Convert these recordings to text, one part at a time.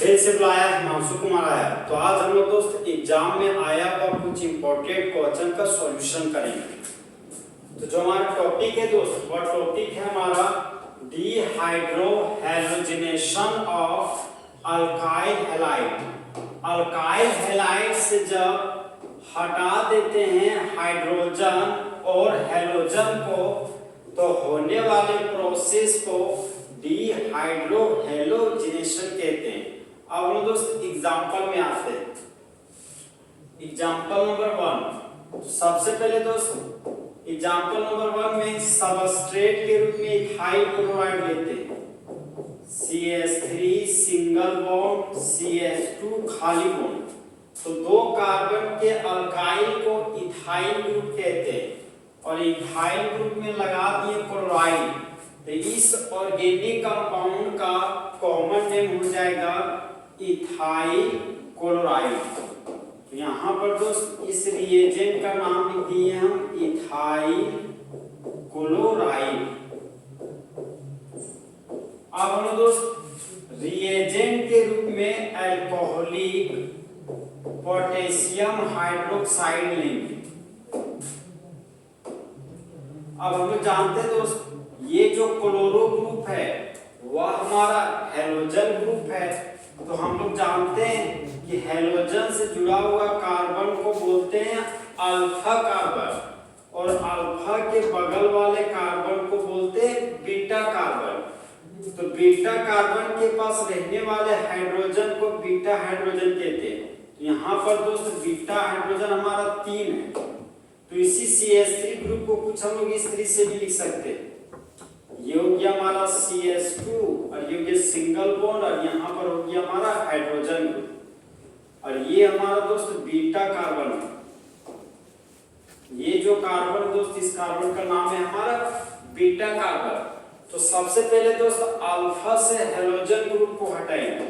जैसे इसे बुलाया हिमांशु कुमार आया, तो आज हम लोग दोस्त एग्जाम में आया हुआ कुछ इंपॉर्टेंट क्वेश्चन का सॉल्यूशन करेंगे। तो जो हमारा टॉपिक है दोस्त, वह टॉपिक है हमारा dehydrohalogenation of alkyl halide. Alkyl halide से जब हटा देते हैं हाइड्रोजन और हैलोजन को, तो होने वाले प्रोसेस को डिहाइड्रोहैलोजिनेशन कहते हैं। अब हम दोस्त एग्जांपल में आते हैं। एग्जांपल नंबर 1, सबसे पहले दोस्त एग्जांपल नंबर 1 में सबस्ट्रेट के रूप में इथाइल क्लोराइड लेते हैं, CH3 सिंगल बॉन्ड CH2 खाली बॉन्ड। तो दो कार्बन के अल्काइल को इथाइल ग्रुप कहते हैं और इथाइल ग्रुप में लगा दिए क्लोराइड, तो इस ऑर्गेनिक कंपाउंड का कॉमन नेम हो जाएगा इथाइल क्लोराइड। तो यहाँ पर दोस्त इस रिएजेंट का नाम लिख दिए हम इथाइल क्लोराइड। अब हम दोस्त रिएजेंट के रूप में अल्कोहलिक पोटेशियम हाइड्रोक्साइड लेंगे। अब हम लोग जानते हैं दोस्त, ये जो क्लोरो ग्रुप है वह हमारा हैलोजन ग्रुप है। तो हम लोग जानते हैं कि हैलोजन से जुड़ा हुआ कार्बन को बोलते हैं अल्फा कार्बन, और अल्फा के बगल वाले कार्बन को बोलते हैं बीटा कार्बन। तो बीटा कार्बन के पास रहने वाले हाइड्रोजन को बीटा हाइड्रोजन कहते हैं। तो यहाँ पर दोस्त बीटा हाइड्रोजन हमारा 3 है, तो इसी CH3 ग्रुप को कुछ हम लोग इस तरह से भी लिख सकते हैं। ये हो गया हमारा CH2 और ये हो गया सिंगल बॉन्ड, और यहाँ पर हो गया हमारा हाइड्रोजन ग्रुप, और ये हमारा दोस्त बीटा कार्बन है। ये जो कार्बन दोस्त, इस कार्बन का नाम है हमारा बीटा कार्बन। तो सबसे पहले दोस्त अल्फा से हैलोजन ग्रुप को हटाएंगे।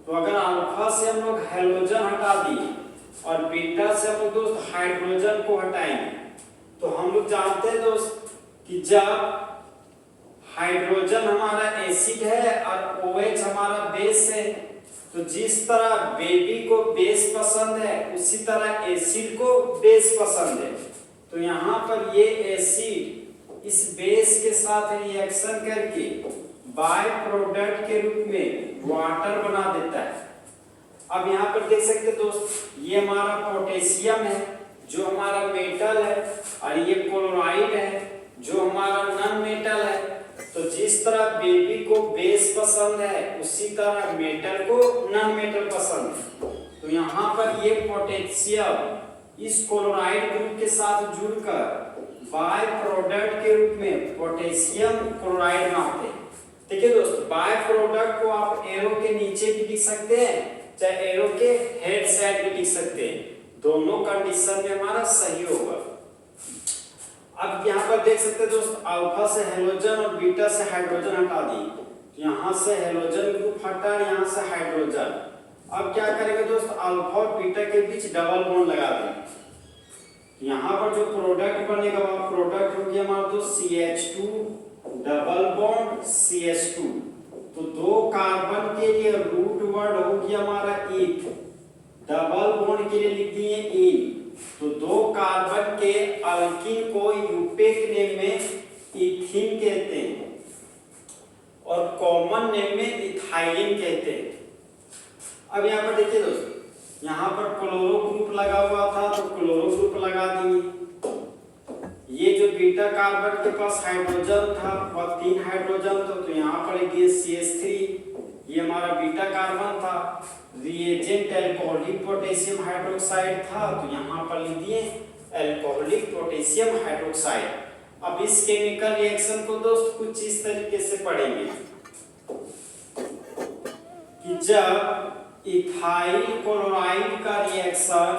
तो अगर अल्फा से हम लोग हैलोजन हटा दिए और बीटा से हम लोग दोस्त हाइड्रोजन को हटाएंगे, तो हम लोग जानते हैं दोस्त कि जब हाइड्रोजन हमारा एसिड है और OH हमारा बेस है, तो जिस तरह बेबी को बेस पसंद है उसी तरह एसिड को बेस पसंद है। तो यहाँ पर ये एसिड इस बेस के साथ रिएक्शन करके बाय प्रोडक्ट के रूप में वाटर बना देता है। अब यहाँ पर देख सकते हैं दोस्त, ये हमारा पोटेशियम है जो हमारा मेटल है, और ये क्लोराइड है जो हमारा नॉन मेटल है। तो जिस तरह बेबी को बेस पसंद है उसी तरह मेटल को नॉन मेटल पसंद है। तो यहाँ पर ये पोटेशियम इस क्लोराइड ग्रुप के साथ जुड़कर बाय प्रोडक्ट के रूप में पोटेशियम क्लोराइड बनाते हैं। ठीक है दोस्त, बाय प्रोडक्ट को आप एरो के नीचे भी लिख सकते हैं, चाहे एरो के हेड साइड भी लिख सकते हैं, दोनों कंडीशन में हमारा सही होगा। अब यहाँ पर देख सकते हैं दोस्त, अल्फा से हैलोजन और बीटा से हाइड्रोजन हटा दी, तो यहाँ से हैलोजन ग्रुप हटा, यहाँ से हाइड्रोजन। अब क्या करेंगे दोस्त, अल्फा और बीटा के बीच डबल बॉन्ड लगा देंगे। यहाँ पर जो प्रोडक्ट बनेगा वह प्रोडक्ट हो गया हमारा दोस्त CH2 डबल बॉन्ड CH2। तो दो कार्बन के लिए रूट वर्ड हो गया हमारा ईथ, डबल बॉन्ड के लिए लिख दिए इन। तो दो कार्बन के अल्कीन को यूपेक नेम में इथीन कहते हैं और कॉमन नेम में इथाइलिन कहते हैं। अब यहाँ पर देखिए दोस्त, यहाँ पर क्लोरो ग्रुप लगा हुआ था तो क्लोरो ग्रुप लगा दिए। ये जो बीटा कार्बन के पास हाइड्रोजन था वह 3 हाइड्रोजन था, तो यहाँ पर ये CH3, ये हमारा बीटा कार्बन था। रिएजेंट अल्कोहलिक पोटेशियम हाइड्रोक्साइड था, तो यहाँ पर लिख दिए अल्कोहलिक पोटेशियम हाइड्रोक्साइड। अब इस केमिकल रिएक्शन को दोस्त कुछ इस तरीके से पढ़ेंगे कि जब इथाइल क्लोराइड का रिएक्शन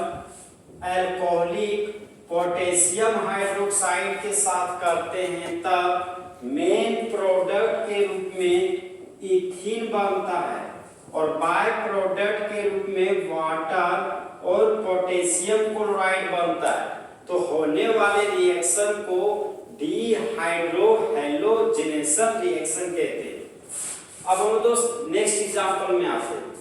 अल्कोहलिक पोटेशियम हाइड्रोक्साइड के साथ करते हैं, तब मेन प्रोडक्ट के रूप में इथीन बनता है और बाय प्रोडक्ट के रूप में वाटर और पोटेशियम क्लोराइड बनता है। तो होने वाले रिएक्शन को डिहाइड्रोहैलोजिनेशन रिएक्शन कहते हैं। अब हम दोस्त नेक्स्ट एग्जांपल में आते हैं।